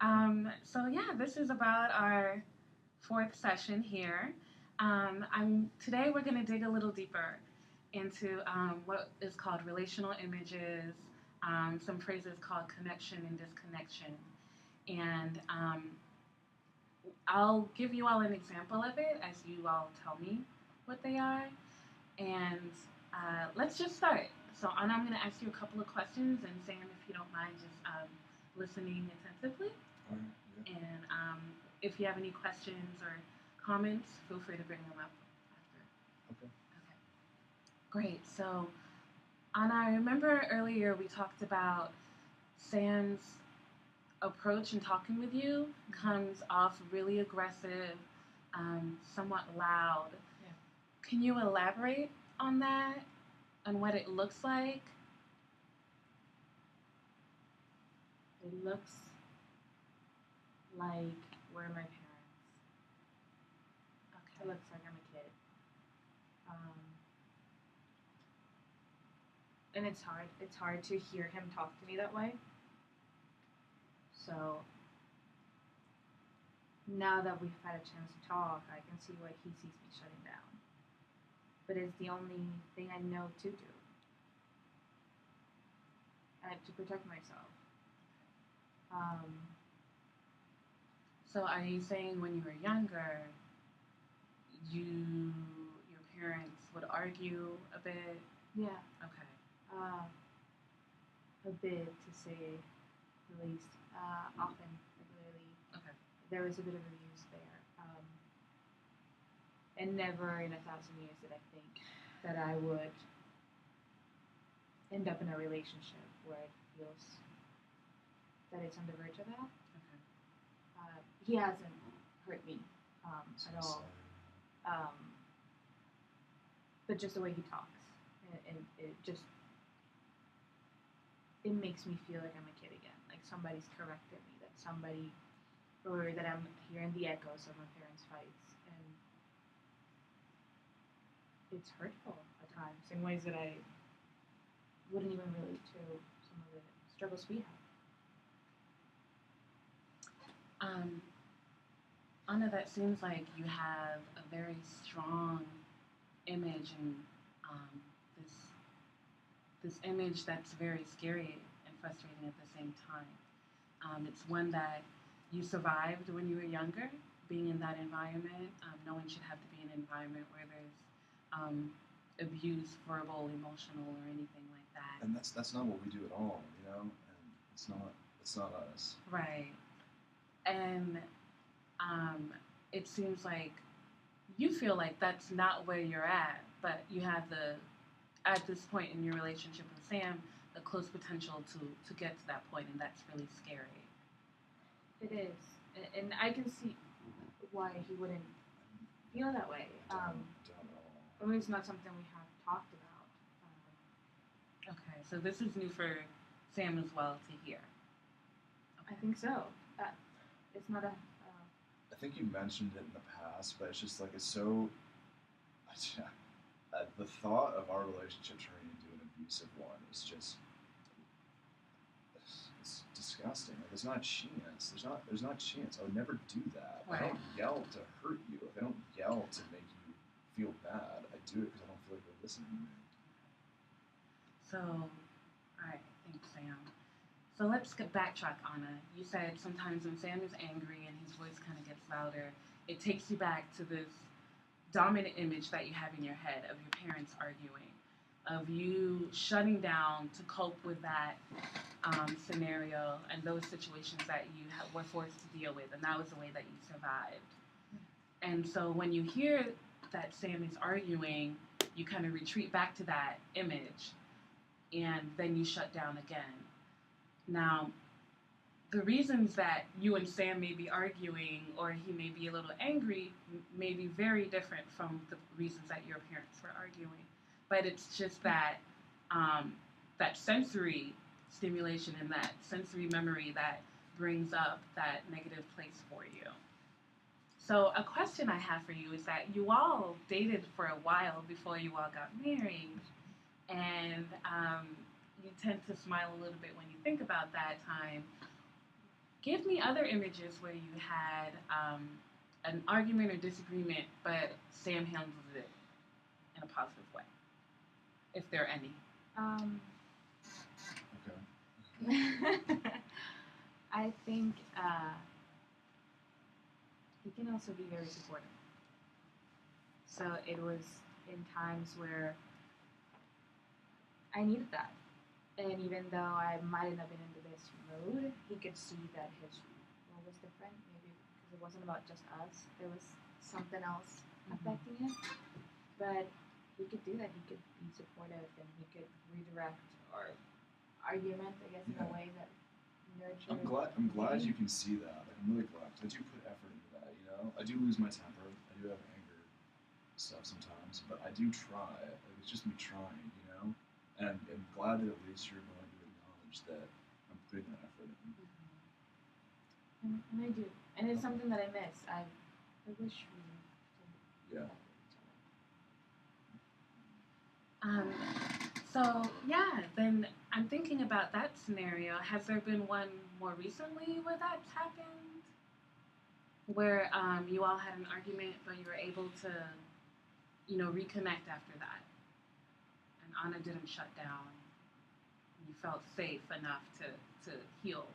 So yeah, this is about our fourth session here. Today we're going to dig a little deeper into what is called relational images, some phrases called connection and disconnection, and I'll give you all an example of it as you all tell me what they are, and let's just start. So Anna, I'm going to ask you a couple of questions, and Sam, if you don't mind, just listening attentively. All right. Yeah. And if you have any questions or comments, feel free to bring them up after. Okay. Okay. Great. So, Anna, I remember earlier we talked about Sam's approach in talking with you comes off really aggressive, somewhat loud. Yeah. Can you elaborate on that and what it looks like? It looks like we're my parents. It Okay. looks like I'm a kid. Um, and it's hard. It's hard to hear him talk to me that way. So now that we've had a chance to talk, I can see why he sees me shutting down. But it's the only thing I know to do. I have to protect myself. Um, So, are you saying when you were younger, your parents would argue a bit? yeah, Okay. uh, a bit to say the least. Often, regularly, Okay. there was a bit of abuse there. And never in a thousand years did I think that I would end up in a relationship where it feels that it's on the verge of that. Okay. He hasn't hurt me at all, um, but just the way he talks, and it just it makes me feel like I'm a kid again, like somebody's corrected me, that somebody or that I'm hearing the echoes of my parents' fights, and it's hurtful at times in ways that I wouldn't even relate to some of the struggles we have. Um, Anna, that seems like you have a very strong image and um, this this image that's very scary and frustrating at the same time. It's one that you survived when you were younger, being in that environment. No one should have to be in an environment where there's um, abuse, verbal, emotional, or anything like that. And that's not what we do at all, you know. And it's not us. Right. And um, it seems like you feel like that's not where you're at, but you have at this point in your relationship with Sam, the close potential to get to that point, and that's really scary. It is, and I can see why he wouldn't feel that way. Don't at all. Or it's not something we have talked about. Okay, so this is new for Sam as well to hear. I think so. It's not a. I think you mentioned it in the past, but it's just like it's so. The thought of our relationship turning into an abusive one is just it's disgusting. Like there's not a chance. There's not a chance. I would never do that. I Right. don't yell to hurt you. Like, I don't yell to make you feel bad. I do it because I don't feel like you're listening to me. So, all right, thanks, Sam. So let's get backtrack, Anna. You said sometimes when Sam is angry and his voice kind of gets louder, it takes you back to this dominant image that you have in your head of your parents arguing, of you shutting down to cope with that scenario and those situations that you were forced to deal with, and that was the way that you survived. And so when you hear that Sam is arguing, you kind of retreat back to that image, and then you shut down again. Now, the reasons that you and Sam may be arguing or he may be a little angry may be very different from the reasons that your parents were arguing. But it's just that that sensory stimulation and that sensory memory that brings up that negative place for you. So a question I have for you is that you all dated for a while before you all got married, and you tend to smile a little bit when you think about that time. give me other images where you had an argument or disagreement, but Sam handles it in a positive way, if there are any. Okay. I think he can also be very supportive. So it was in times where I needed that. And even though I mightn't have been in the best mood, he could see that his role was different. Maybe because it wasn't about just us. There was something else affecting it. But he could do that. He could be supportive and he could redirect our argument, I guess, in a way that nurtured. I'm glad you can see that. Like, I'm really glad, because I do put effort into that, you know? I do lose my temper. I do have anger stuff sometimes, but I do try. Like, it's just me trying, you know? And I'm glad that at least you're willing to acknowledge that I'm putting that effort in. And I do. And it's something that I miss. I wish we Yeah. So yeah, then I'm thinking about that scenario. Has there been one more recently where that's happened? Where you all had an argument, but you were able to, reconnect after that, and Anna didn't shut down. You felt safe enough to heal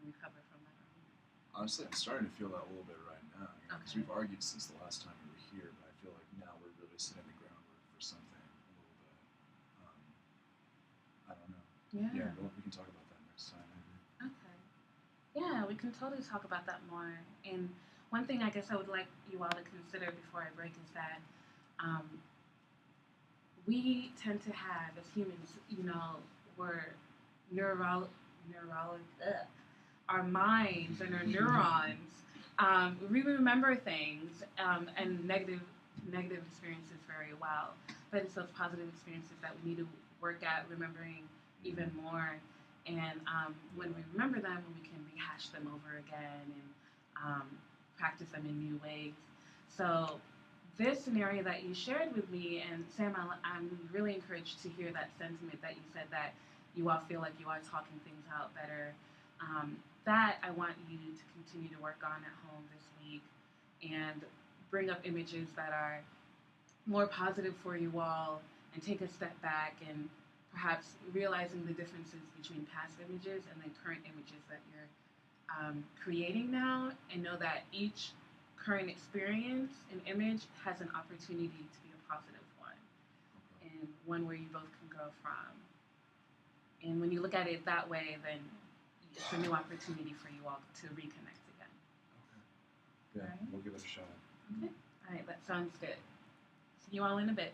and recover from that argument. Honestly, I'm starting to feel that a little bit right now. Because Okay. we've argued since the last time we were here, but I feel like now we're really setting the groundwork for something a little bit. I don't know. Yeah, we can talk about that next time, maybe. Okay. Yeah, we can totally talk about that more. And one thing I guess I would like you all to consider before I break is that we tend to have, as humans, we're our minds and our neurons, we remember things and negative experiences very well. But it's those positive experiences that we need to work at remembering even more. And when we remember them, we can rehash them over again and practice them in new ways. So this scenario that you shared with me, and Sam, I'm really encouraged to hear that sentiment that you said that you all feel like you are talking things out better. That I want you to continue to work on at home this week and bring up images that are more positive for you all and take a step back and perhaps realizing the differences between past images and the current images that you're creating now, and know that each current experience and image has an opportunity to be a positive one and one where you both can grow from. And when you look at it that way, then it's a new opportunity for you all to reconnect again. Okay. Yeah, All right. we'll give it a shot. Okay. All right, that sounds good. See you all in a bit.